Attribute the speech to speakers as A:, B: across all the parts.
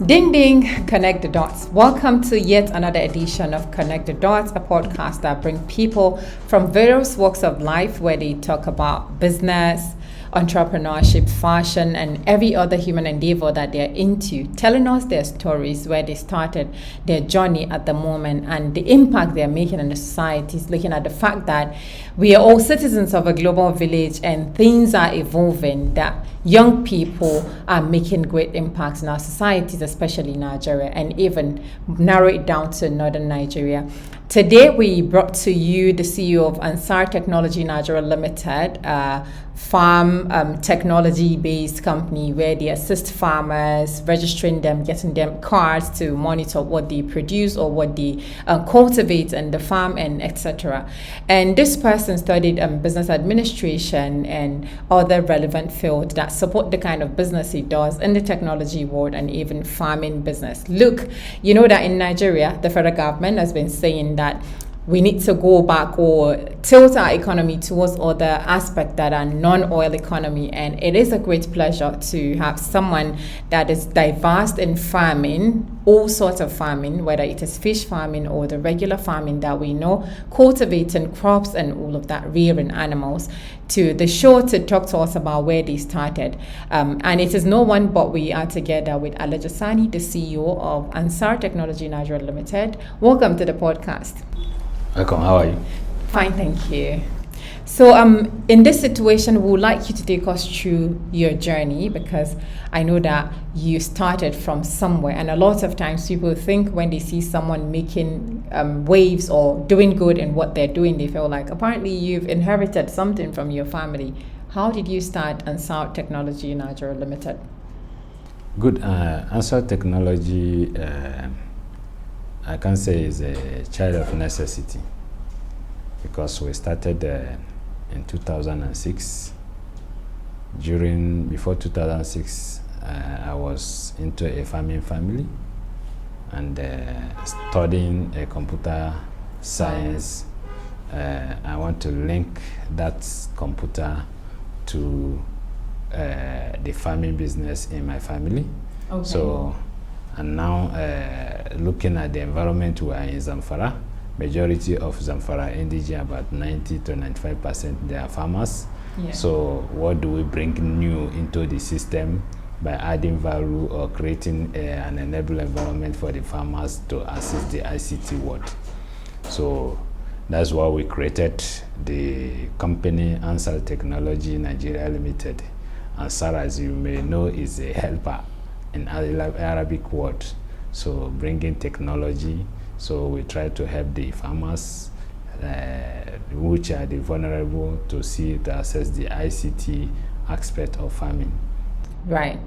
A: Ding ding, connect the dots. Welcome to yet another edition of Connect the Dots, a podcast that brings people from various walks of life where they talk about business, entrepreneurship, fashion, and every other human endeavor that they're into, telling us their stories, where they started, their journey at the moment, and the impact they're making in the societies, looking at the fact that we are all citizens of a global village and things are evolving, that young people are making great impacts in our societies, especially Nigeria, and even narrow it down to northern Nigeria. Today, we brought to you the CEO of Ansar Technology Nigeria Limited, farm technology-based company where they assist farmers, registering them, getting them cards to monitor what they produce or what they cultivate in the farm, and etc. And this person studied business administration and other relevant fields that support the kind of business he does in the technology world and even farming business. Look, you know that in Nigeria, the federal government has been saying that we need to go back or tilt our economy towards other aspects that are non-oil economy. And it is a great pleasure to have someone that is diverse in farming, all sorts of farming, whether it is fish farming or the regular farming that we know, cultivating crops and all of that, rearing animals, to the show to talk to us about where they started. And it is no one but we are together with Alhaji Sani, the CEO of Ansar Technology Nigeria Limited. Welcome to the podcast.
B: Welcome, how are you?
A: Fine, thank you. So in this situation, we would like you to take us through your journey, because I know that you started from somewhere, and a lot of times people think when they see someone making waves or doing good in what they're doing, they feel like apparently you've inherited something from your family. How did you start Ansar Technology Nigeria Limited?
B: Good. Ansar Technology, I can say, is a child of necessity, because we started in 2006. Before 2006, I was into a farming family and studying computer science. I want to link that computer to the farming business in my family. Okay. And now, looking at the environment, we are in Zamfara. Majority of Zamfara indigenous, about 90 to 95%, they are farmers. Yeah. So what do we bring new into the system by adding value or creating an enable environment for the farmers to assist the ICT world? So that's why we created the company Ansar Technology Nigeria Limited. Ansar, as you may know, is a helper in Arabic word, so bringing technology. So we try to help the farmers, which are the vulnerable, to access the ICT aspect of farming.
A: Right.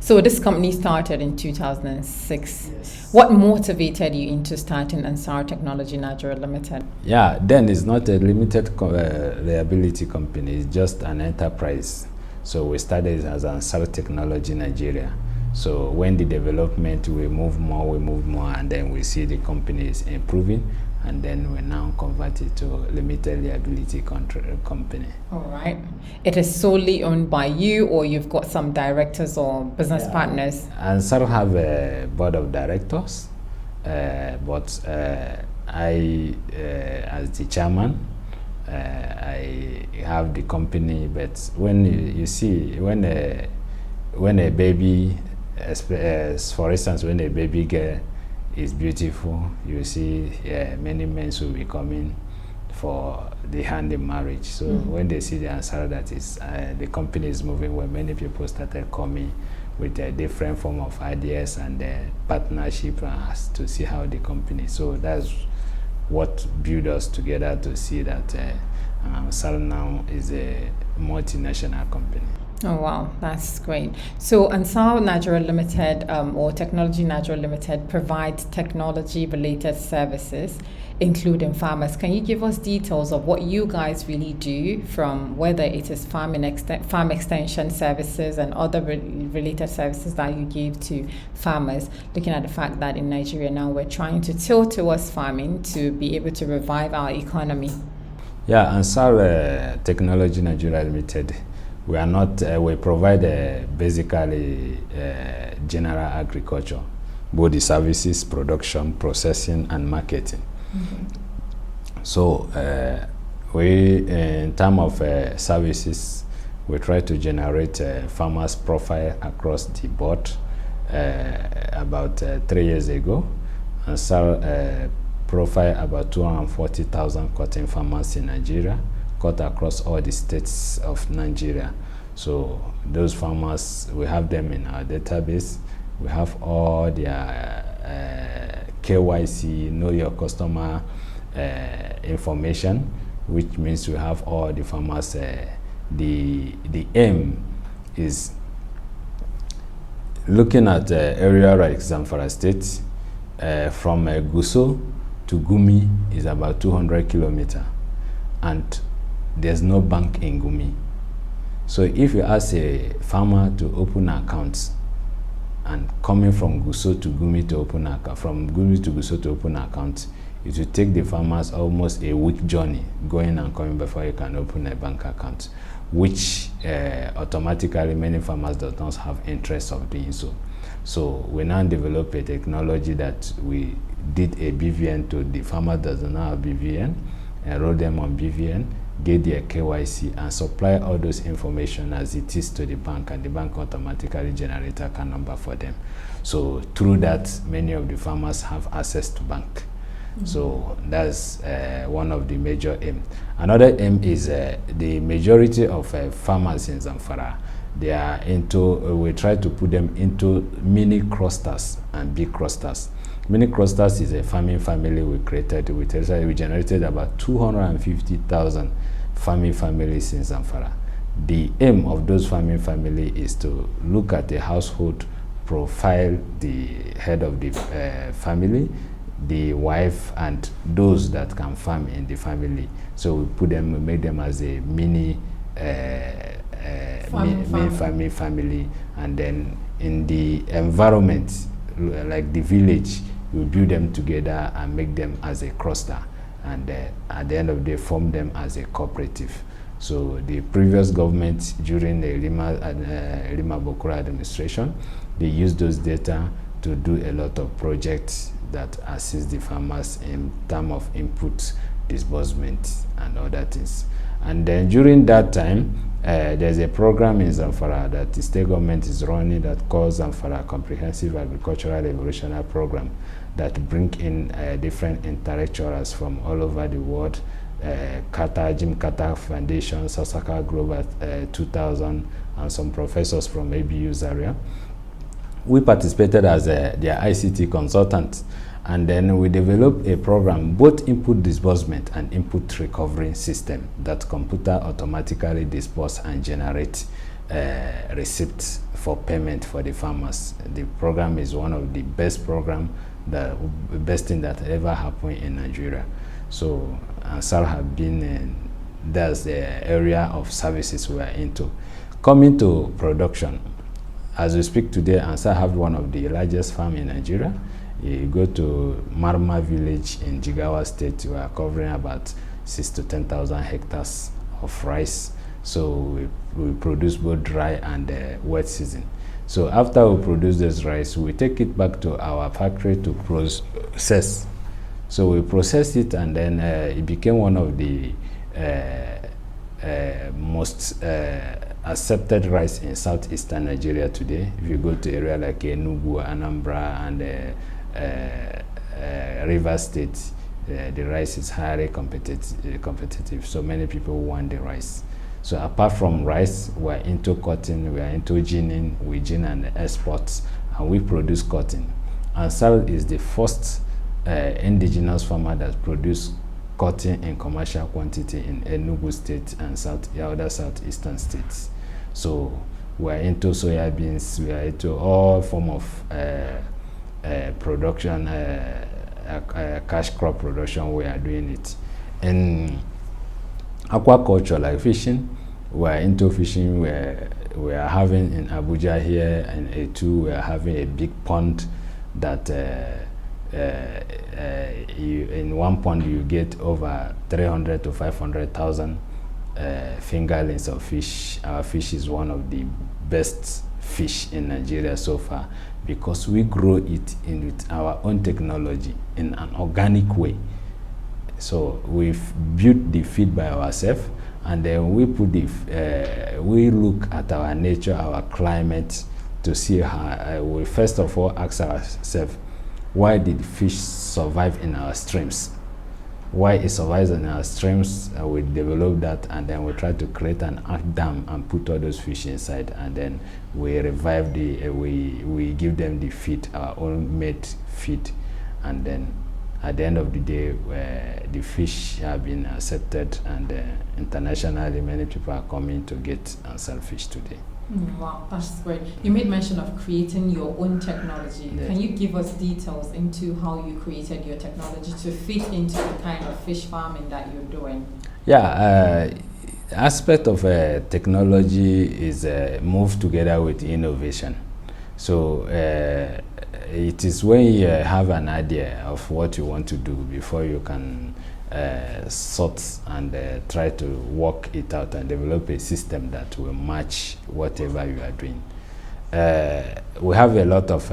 A: So this company started in 2006.
B: Yes.
A: What motivated you into starting Ansar Technology Nigeria Limited?
B: Yeah, then it's not a limited liability company, it's just an enterprise. So we started as Ansar Technology Nigeria. So when the development, we move more, and then we see the company is improving, and then we now convert it to limited liability company.
A: All right. It is solely owned by you, or you've got some directors or business partners?
B: Ansar have a board of directors, but I, as the chairman, I have the company. But when you see, when a baby, for instance, when a baby girl is beautiful, you see many men will be coming for the hand in marriage. So when they see the answer that is the company is moving, where many people started coming with a different form of ideas and partnership to see how the company. So that's what built us together to see that Ansar now is a multinational company.
A: Oh wow, that's great. So Ansar Nigeria Limited or Technology Nigeria Limited provides technology-related services, including farmers. Can you give us details of what you guys really do, from whether it is farm extension services and other related services that you give to farmers, looking at the fact that in Nigeria now we're trying to tilt towards farming to be able to revive our economy?
B: Yeah, Ansar Technology Nigeria Limited, We are not. We provide basically general agriculture, both the services, production, processing, and marketing. So we, in terms of services, we try to generate farmers' profile across the board. About 3 years ago, and sell profile about 240,000 cotton farmers in Nigeria, cut across all the states of Nigeria. So those farmers, we have them in our database. We have all their KYC, know your customer information, which means we have all the farmers. The aim is looking at area like Zamfara State, from Guso to Gumi is about 200 kilometers, and there's no bank in Gumi. So if you ask a farmer to open an account, and coming from Guso to Gumi to open an account, from Gumi to Guso to open an account, it will take the farmers almost a week journey going and coming before you can open a bank account, which automatically many farmers do not have interest of doing so. So we now develop a technology that we did a BVN to the farmer that does not have BVN, enroll them on BVN, get their KYC, and supply all those information as it is to the bank, and the bank automatically generates account number for them. So through that, many of the farmers have access to bank. So that's one of the major aims. Another aim is the majority of farmers in Zamfara, they are into, we try to put them into mini clusters and big clusters. Mini clusters is a farming family we created. We generated about 250,000 farming families in Zamfara. The aim of those farming family is to look at the household, profile the head of the family, the wife, and those that can farm in the family. So we put them, we make them as a mini farming family, and then in the environment, like the village, we build them together and make them as a cluster, and at the end of the day, form them as a cooperative. So the previous government, during the Halima Bokura administration, they used those data to do a lot of projects that assist the farmers in terms of input, disbursement, and other things. And then during that time, there's a program in Zamfara that the state government is running that calls Zamfara Comprehensive Agricultural Evolutionary Program, that bring in different intellectuals from all over the world, Jim Carter Foundation, Sasaka Global 2000, and some professors from ABU's area. We participated as their ICT consultant, and then we developed a program, both input disbursement and input recovery system, that computer automatically disperse and generate receipts for payment for the farmers. The program is one of the best program, the best thing that ever happened in Nigeria. So Ansar have been in, that's the area of services we are into. Coming to production, as we speak today, Ansar have one of the largest farm in Nigeria. You go to Marma village in Jigawa State, we are covering about 6,000 to 10,000 hectares of rice. So we produce both dry and wet season. So after we produce this rice, we take it back to our factory to process. So we process it, and then it became one of the most accepted rice in southeastern Nigeria today. If you go to area like Enugu, Anambra, and River State, the rice is highly competitive. So many people want the rice. So apart from rice, we're into cotton, we are into ginning, we gin and exports, and we produce cotton. Ansar is the first indigenous farmer that produce cotton in commercial quantity in Enugu State and other southeastern states. So we're into soybeans, we are into all form of production, cash crop production. We are doing it. In aquaculture, like fishing, we are into fishing. We are having in Abuja here and A2, we are having a big pond that in one pond you get over 300 to 500,000 fingerlings of fish. Our fish is one of the best fish in Nigeria so far because we grow it in with our own technology in an organic way. So we've built the feed by ourselves, and then we put we look at our nature, our climate, to see how we first of all ask ourselves, why did fish survive in our streams? Why it survives in our streams? We develop that, and then we try to create an ark dam and put all those fish inside, and then we revive we give them the feed, our own made feed, and then at the end of the day, the fish have been accepted, and internationally many people are coming to get and sell fish today.
A: Wow, that's great. You made mention of creating your own technology.
B: Yes.
A: Can you give us details into how you created your technology to fit into the kind of fish farming that you're doing?
B: Yeah, aspect of technology is moved together with innovation. So it is when you have an idea of what you want to do before you can sort and try to work it out and develop a system that will match whatever you are doing. We have a lot of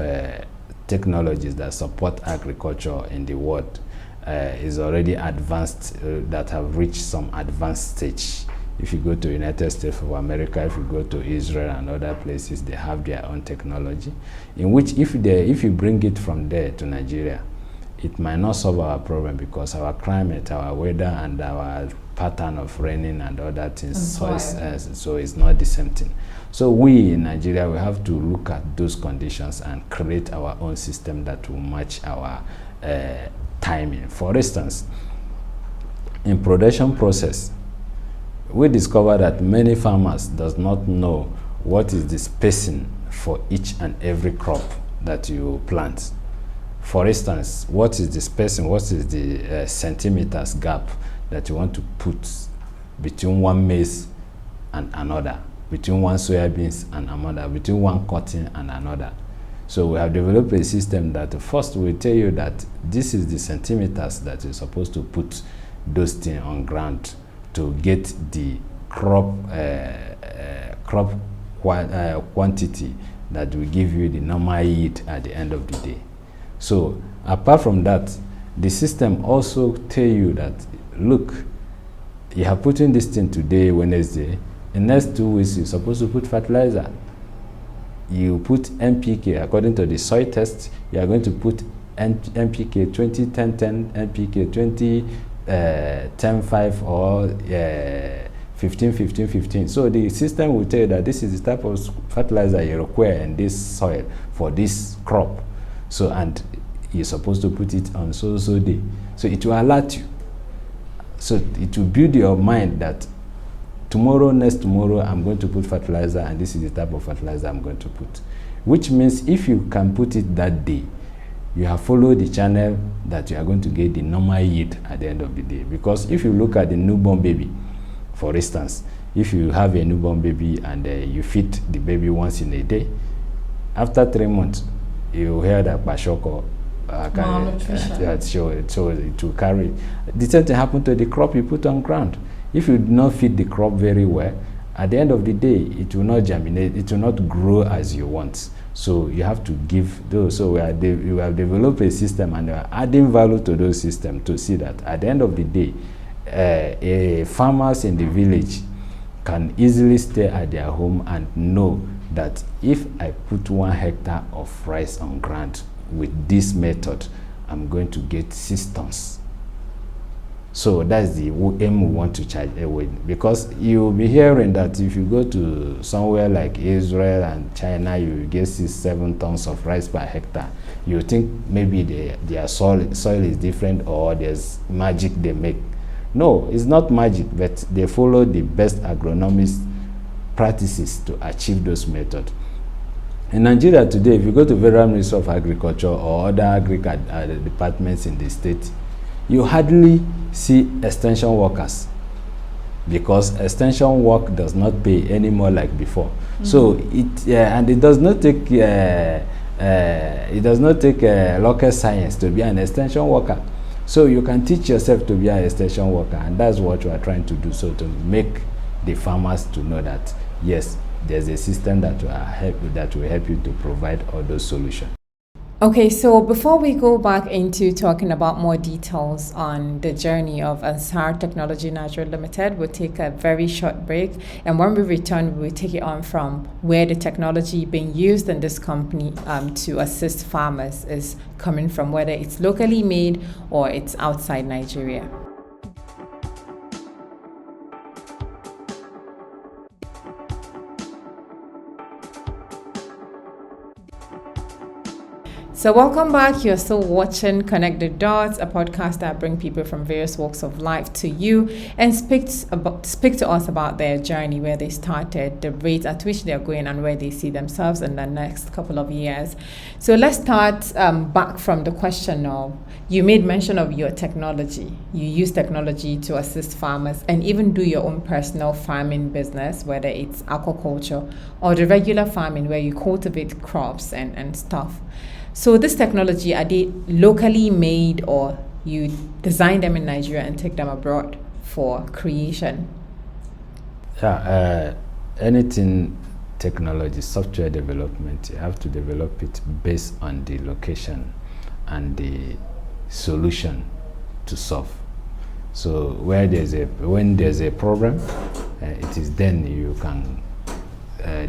B: technologies that support agriculture in the world. Is already advanced, that have reached some advanced stage. If you go to United States of America, if you go to Israel and other places, they have their own technology, in which if you bring it from there to Nigeria, it might not solve our problem because our climate, our weather, and our pattern of raining and other things, so it's not the same thing. So we in Nigeria, we have to look at those conditions and create our own system that will match our timing. For instance, in production process, we discover that many farmers does not know what is the spacing for each and every crop that you plant. For instance, what is the spacing, what is the centimeters gap that you want to put between one maize and another, between one soybeans and another, between one cotton and another. So we have developed a system that first will tell you that this is the centimeters that you're supposed to put those things on ground to get the crop quantity that will give you the normal yield at the end of the day. So apart from that, the system also tell you that, look, you are putting this thing today, Wednesday, in the next 2 weeks you're supposed to put fertilizer. You put NPK according to the soil test. You are going to put NPK 20 10 10, NPK 20 10 5, or 15 15 15. So the system will tell you that this is the type of fertilizer you require in this soil for this crop. So, and you're supposed to put it on so day. So it will alert you. So it will build your mind that tomorrow, next tomorrow, I'm going to put fertilizer, and this is the type of fertilizer I'm going to put. Which means if you can put it that day, you have followed the channel that you are going to get the normal yield at the end of the day. Because if you look at the newborn baby, for instance, if you have a newborn baby and you feed the baby once in a day, after 3 months, you hear that Bashoko so it will carry. The same thing happened to the crop you put on ground. If you do not feed the crop very well, at the end of the day, it will not germinate, it will not grow as you want. So you have to give those. So we have developed a system, and we are adding value to those systems to see that at the end of the day, farmers in the village can easily stay at their home and know that if I put 1 hectare of rice on ground with this method, I'm going to get 6 tons. So that's the aim we want to charge with, because you'll be hearing that if you go to somewhere like Israel and China, you get 6-7 tons of rice per hectare. You think maybe their soil is different, or there's magic they make. No, it's not magic, but they follow the best agronomist practices to achieve those methods. In Nigeria today, if you go to Federal Ministry of Agriculture or other departments in the state, you hardly see extension workers, because extension work does not pay anymore like before. Mm-hmm. So it does not take local science to be an extension worker. So you can teach yourself to be an extension worker, and that's what we are trying to do. So to make the farmers to know that yes, there's a system that will help you to provide all those solutions.
A: Okay, so before we go back into talking about more details on the journey of Ansar Technology Nigeria Limited, we'll take a very short break. And when we return, we'll take it on from where the technology being used in this company to assist farmers is coming from, whether it's locally made or it's outside Nigeria. So welcome back. You're still watching Connect the Dots, a podcast that brings people from various walks of life to you and speak to us about their journey, where they started, the rate at which they're going, and where they see themselves in the next couple of years. So let's start back from the question of, you made mention of your technology. You use technology to assist farmers and even do your own personal farming business, whether it's aquaculture or the regular farming where you cultivate crops and stuff. So this technology, are they locally made or you design them in Nigeria and take them abroad for creation?
B: Yeah, anything technology, software development, you have to develop it based on the location and the solution to solve. So when there's a problem, it is then you can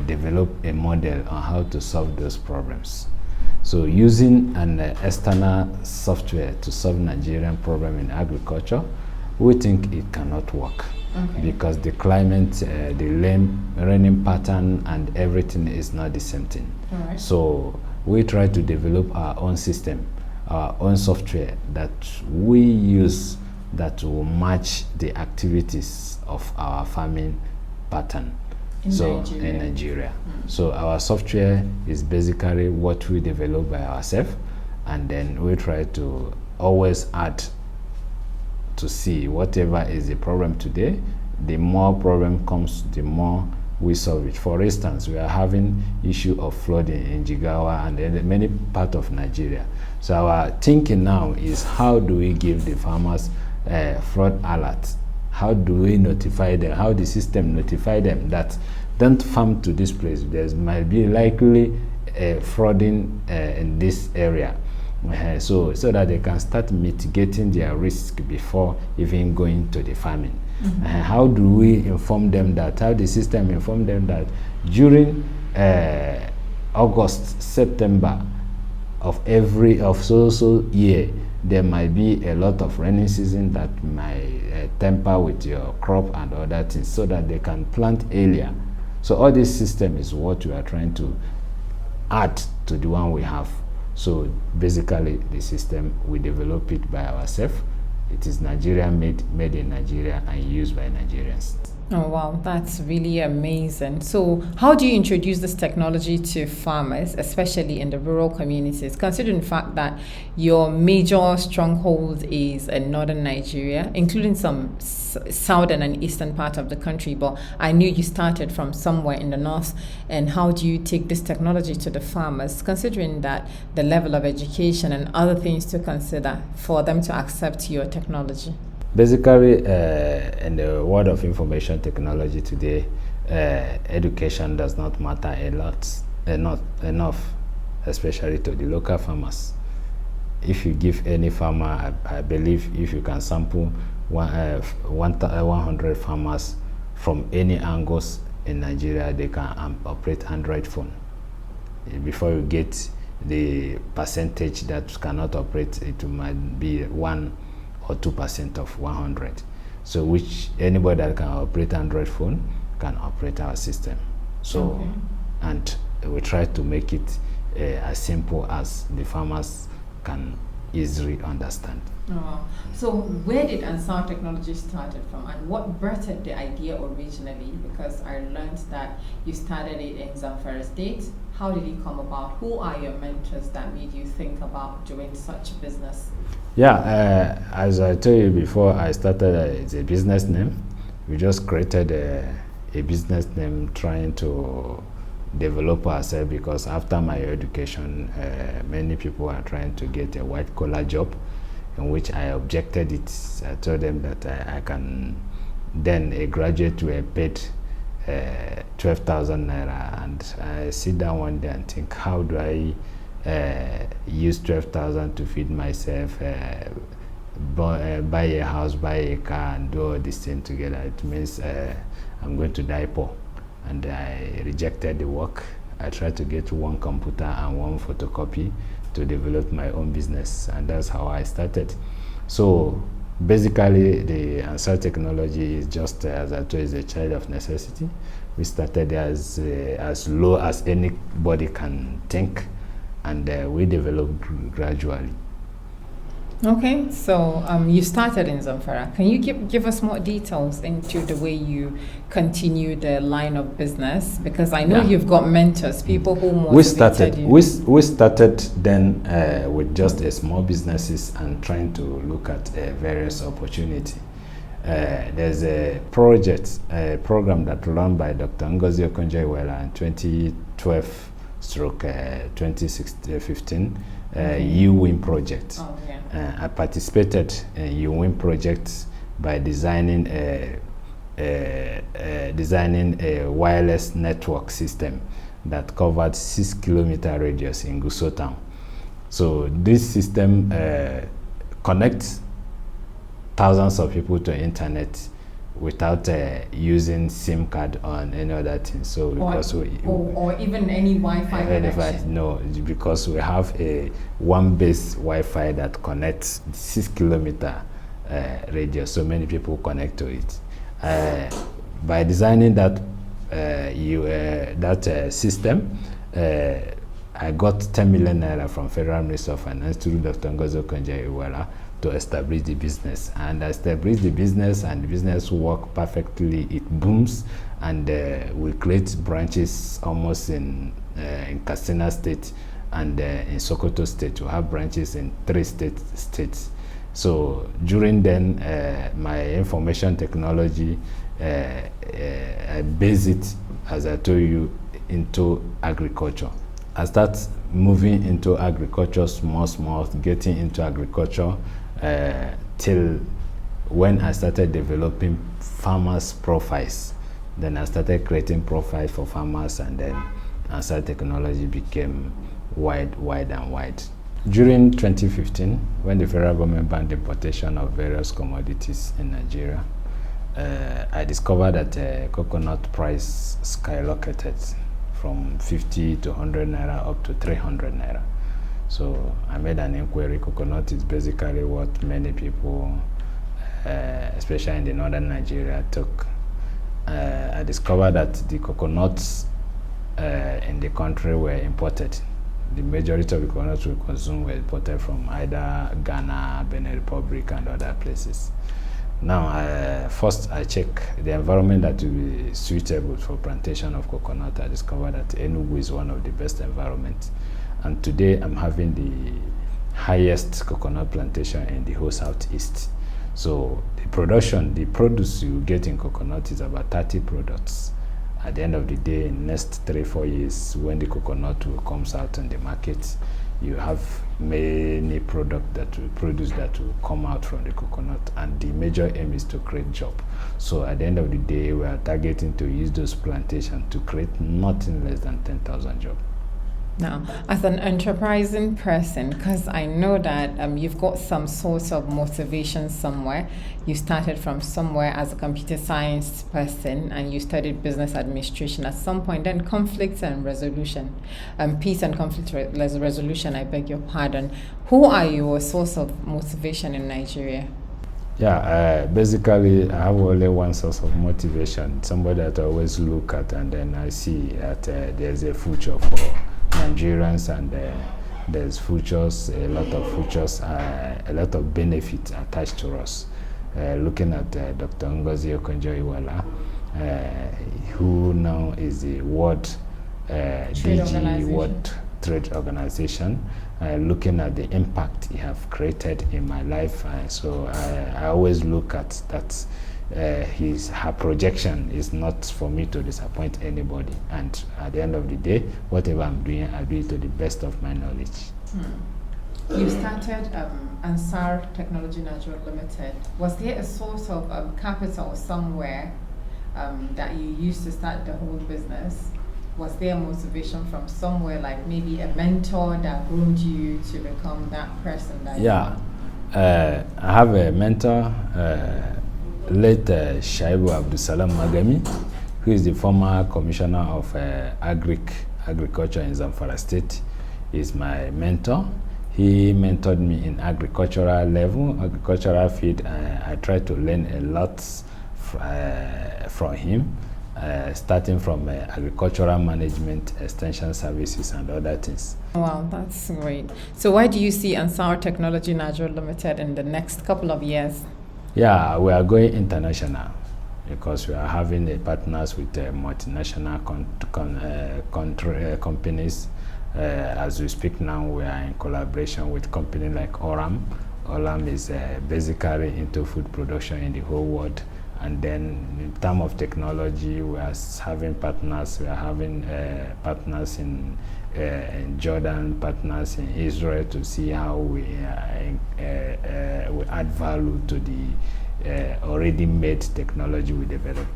B: develop a model on how to solve those problems. So using an external software to solve Nigerian problem in agriculture, we think it cannot work. Okay. Because the climate, the raining pattern and everything is not the same thing. Right. So we try to develop our own system, our own software that we use that will match the activities of our farming pattern. In Nigeria. So our software is basically what we develop by ourselves, and then we try to always add to see whatever is the problem today. The more problem comes, the more we solve it. For instance, we are having issue of flooding in Jigawa and in many parts of Nigeria. So our thinking now is, how do we give the farmers flood alert? How do we notify them? How the system notify them that don't farm to this place? There might be likely flooding in this area, so that they can start mitigating their risk before even going to the farming. Mm-hmm. How do we inform them that? How the system inform them that during August, September of so year, there might be a lot of rainy season that might temper with your crop and other things, so that they can plant earlier. So all this system is what we are trying to add to the one we have. So basically the system, we develop it by ourselves. It is Nigerian made in Nigeria and used by Nigerians.
A: Oh, wow, that's really amazing. So how do you introduce this technology to farmers, especially in the rural communities, considering the fact that your major stronghold is in northern Nigeria, including some southern and eastern part of the country, but I knew you started from somewhere in the north. And how do you take this technology to the farmers, considering that the level of education and other things to consider for them to accept your technology?
B: Basically, in the world of information technology today, education does not matter enough, especially to the local farmers. If you give any farmer, I believe if you can sample 100 farmers from any angles in Nigeria, they can operate Android phone. Before you get the percentage that cannot operate, it might be 1 or 2% of 100. So which anybody that can operate Android phone can operate our system. So, okay. And we try to make it as simple as the farmers can easily understand.
A: Oh, so where did Ansar Technology started from, and what birthed the idea originally? Because I learned that you started it in Zamfara State. How did it come about? Who are your mentors that made you think about doing such business?
B: Yeah, as I told you before, I started it's a business name. We just created a business name trying to develop ourselves, because after my education, many people are trying to get a white collar job, in which I objected it. I told them that I can then a graduate were paid 12,000 naira, and I sit down one day and think, how do I use 12,000 to feed myself, buy a house, buy a car, and do all this thing together? It means I'm going to die poor. And I rejected the work. I tried to get one computer and one photocopy to develop my own business, and that's how I started. So basically, the Answer technology is just, as I told you, is a child of necessity. We started as low as anybody can think, and we developed gradually.
A: Okay, so you started in Zamfara. Can you give us more details into the way you continue the line of business? Because I know you've got mentors, people who motivated you.
B: We started then with just small businesses and trying to look at various opportunities. There's a program that run by Dr. Ngozi Okonjo-Iweala in 2012/2015, U-Win project.
A: Oh, yeah.
B: I participated in U-Win project by designing a wireless network system that covered 6-kilometer radius in Gusau town. So this system connects thousands of people to internet without using SIM card on any other thing. So because
A: or even any Wi-Fi connection.
B: No, because we have a one-base Wi-Fi that connects 6-kilometer radius. So many people connect to it. By designing that system, I got 10 million naira from Federal Ministry of Finance through Dr. Ngozi Okonjo-Iweala to establish the business. And I established the business, and the business work perfectly. It booms, and we create branches almost in Katsina State and in Sokoto State. We have branches in 3 states. So during then, my information technology, I base it, as I told you, into agriculture. I start moving into agriculture, small, getting into agriculture till when I started developing farmers' profiles. Then I started creating profiles for farmers, and then Answer technology became wide. During 2015, when the federal government banned the importation of various commodities in Nigeria, I discovered that coconut price skyrocketed from 50 to 100 naira up to 300 naira. So I made an inquiry. Coconut is basically what many people, especially in the northern Nigeria, took. I discovered that the coconuts in the country were imported. The majority of the coconuts we consume were imported from either Ghana, Benin Republic, and other places. Now, first I check the environment that will be suitable for plantation of coconut. I discovered that Enugu is one of the best environments. And today I'm having the highest coconut plantation in the whole southeast. So the produce you get in coconut is about 30 products. At the end of the day, in the next 3-4 years, when the coconut will comes out in the market, you have many products that will produce that will come out from the coconut, and the major aim is to create job. So at the end of the day, we are targeting to use those plantations to create nothing less than 10,000 jobs.
A: Now, as an enterprising person, because I know that you've got some sort of motivation somewhere. You started from somewhere as a computer science person, and you studied business administration at some point. Then conflict and resolution, peace and conflict resolution. I beg your pardon. Who are your source of motivation in Nigeria?
B: Yeah, basically, I have only one source of motivation. Somebody that I always look at, and then I see that there's a future for Nigerians, and there's futures, a lot of futures, a lot of benefits attached to us. Looking at Dr. Ngozi Okonjo-Iweala, who now is the World DG, World Trade Organization, looking at the impact he have created in my life. So I always look at that. Her projection is not for me to disappoint anybody, and at the end of the day, whatever I'm doing, I do it to the best of my knowledge.
A: You started Ansar Technology Nigeria Limited. Was there a source of capital somewhere that you used to start the whole business? Was there motivation from somewhere, like maybe a mentor that groomed you to become that person that you are?
B: I have a mentor, late Shaibu Abdusalam Magami, who is the former commissioner of agriculture in Zamfara State. Is my mentor. He mentored me in agricultural level, agricultural field. I tried to learn a lot from him, starting from agricultural management, extension services, and other things.
A: Wow, that's great. So why do you see Ansar Technology Nigeria Limited in the next couple of years?
B: Yeah, we are going international because we are having partners with multinational companies. As we speak now, we are in collaboration with companies like Oram. Oram is basically into food production in the whole world. And then in terms of technology, we are having partners. We are having partners in Jordan, partners in Israel, to see how we add value to the already made technology we develop.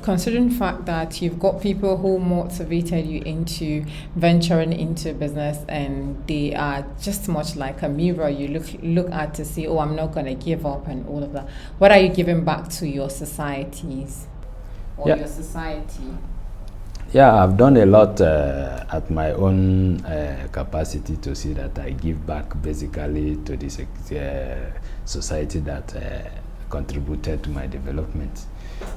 A: Considering the fact that you've got people who motivated you into venturing into business, and they are just much like a mirror you look at to say, oh, I'm not going to give up and all of that. What are you giving back to your societies or your society?
B: Yeah, I've done a lot at my own capacity to see that I give back basically to this society that contributed to my development.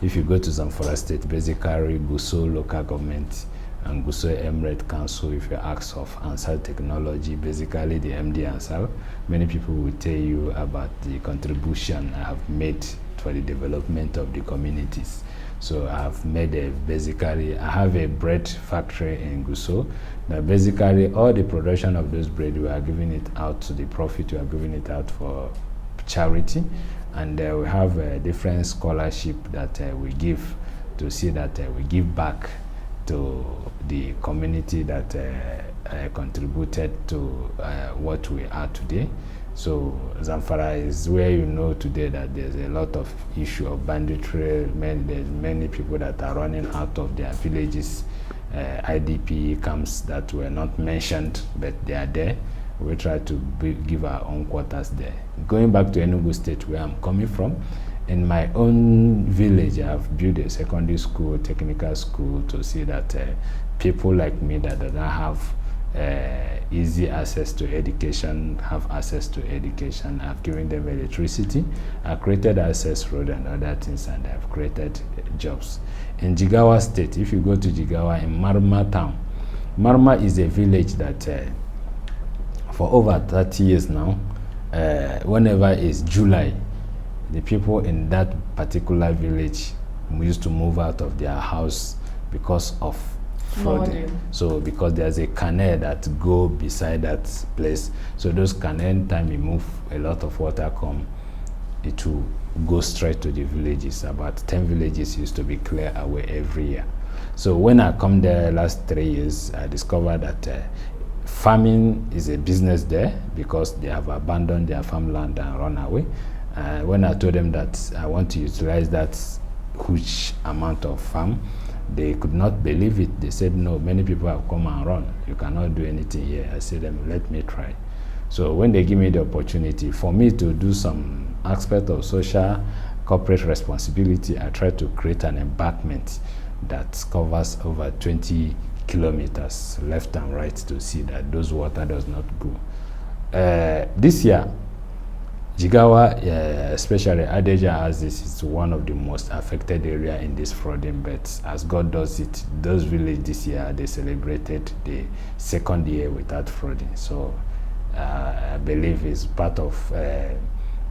B: If you go to Zamfara State, basically Gusau local government and Gusau Emirate Council, if you ask of Ansar Technology, basically the MD Ansar, many people will tell you about the contribution I have made for the development of the communities. So I have made I have a bread factory in Gusau. Now basically all the production of those bread, we are giving it out to the profit, we are giving it out for charity. And we have a different scholarship that we give to see that we give back to the community that contributed to what we are today. So Zamfara is where you know today that there's a lot of issue of banditry. There's many people that are running out of their villages. IDP camps that were not mentioned, but they are there. We try to give our own quarters there. Going back to Enugu State, where I'm coming from, in my own village, I have built a secondary school, technical school, to see that people like me that do not have easy access to education have access to education. I've given them electricity. I've created access road and other things, and I've created jobs. In Jigawa State, if you go to Jigawa, in Marma town, Marma is a village that for over 30 years now, whenever it's July, the people in that particular village used to move out of their house because of flooding. So because there's a canal that go beside that place, so those canal, time you move, a lot of water come, it will go straight to the villages. About 10 villages used to be cleared away every year. So when I come there last 3 years, I discovered that farming is a business there because they have abandoned their farmland and run away. When I told them that I want to utilize that huge amount of farm, they could not believe it. They said, no, many people have come and run. You cannot do anything here. I said, let me try. So when they give me the opportunity for me to do some aspect of social corporate responsibility, I try to create an embankment that covers over 20 kilometers left and right to see that those water does not go. This year, Jigawa, especially Adeja, as this is one of the most affected area in this flooding, but as God does it, those villages this year, they celebrated the second year without flooding. So I believe it's part of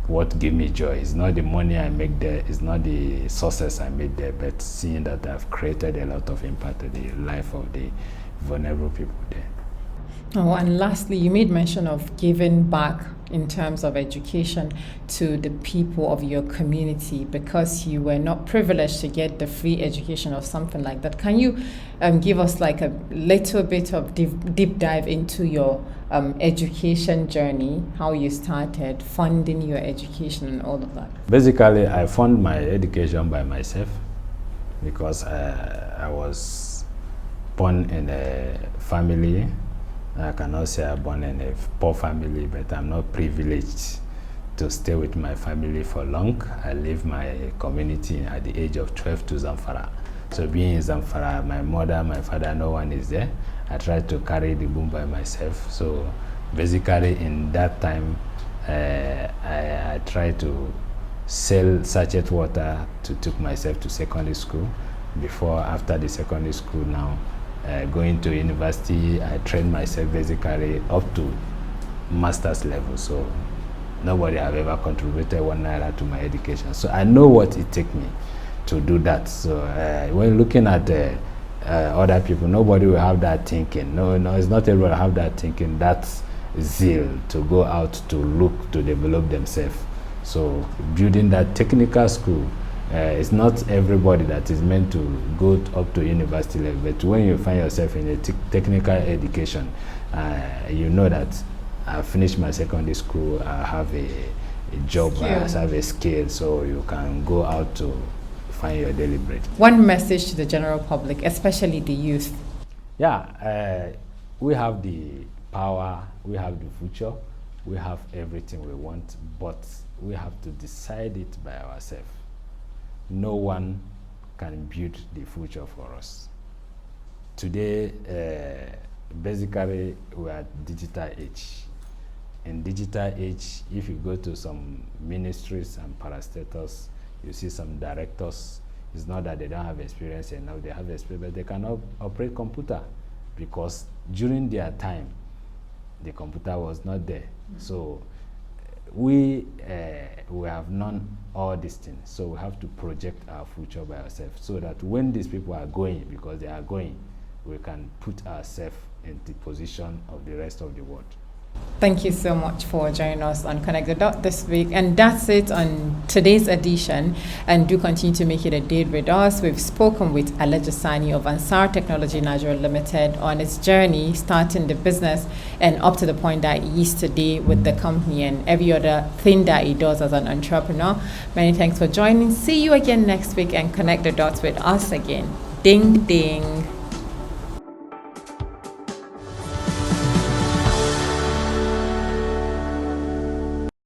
B: what gave me joy. It's not the money I make there, it's not the success I made there, but seeing that I've created a lot of impact on the life of the vulnerable people there.
A: Oh, and lastly, you made mention of giving back in terms of education to the people of your community because you were not privileged to get the free education or something like that. Can you give us like a little bit of deep dive into your education journey, how you started funding your education and all of that?
B: Basically, I fund my education by myself because I was born in a family. I cannot say I'm born in a poor family, but I'm not privileged to stay with my family for long. I leave my community at the age of 12 to Zamfara. So being in Zamfara, my mother, my father, no one is there. I tried to carry the boom by myself. So basically in that time, I tried to sell sachet water to take myself to secondary school. Before, after the secondary school now, going to university, I trained myself basically up to master's level. So nobody have ever contributed 1 naira to my education. So I know what it takes me to do that. So when looking at other people, nobody will have that thinking. No, it's not everyone have that thinking, that zeal to go out to look to develop themselves. So building that technical school, it's not everybody that is meant to go up to university level, but when you find yourself in a technical education, you know that I finished my secondary school, I have a job, I have a skill, so you can go out to find your daily bread.
A: One message to the general public, especially the youth.
B: Yeah, we have the power, we have the future, we have everything we want, but we have to decide it by ourselves. No one can build the future for us. Today, basically, we are digital age. In digital age, if you go to some ministries and parastatals, you see some directors. It's not that they don't have experience enough, they have experience, but they cannot operate computer because during their time, the computer was not there. So we have known all these things, so we have to project our future by ourselves so that when these people are going, because they are going, we can put ourselves in the position of the rest of the world.
A: Thank you so much for joining us on Connect the Dot this week. And that's it on today's edition. And do continue to make it a date with us. We've spoken with Alhaji Sani of Ansar Technology Nigeria Limited on his journey starting the business and up to the point that he is today with the company and every other thing that he does as an entrepreneur. Many thanks for joining. See you again next week and connect the dots with us again. Ding, ding.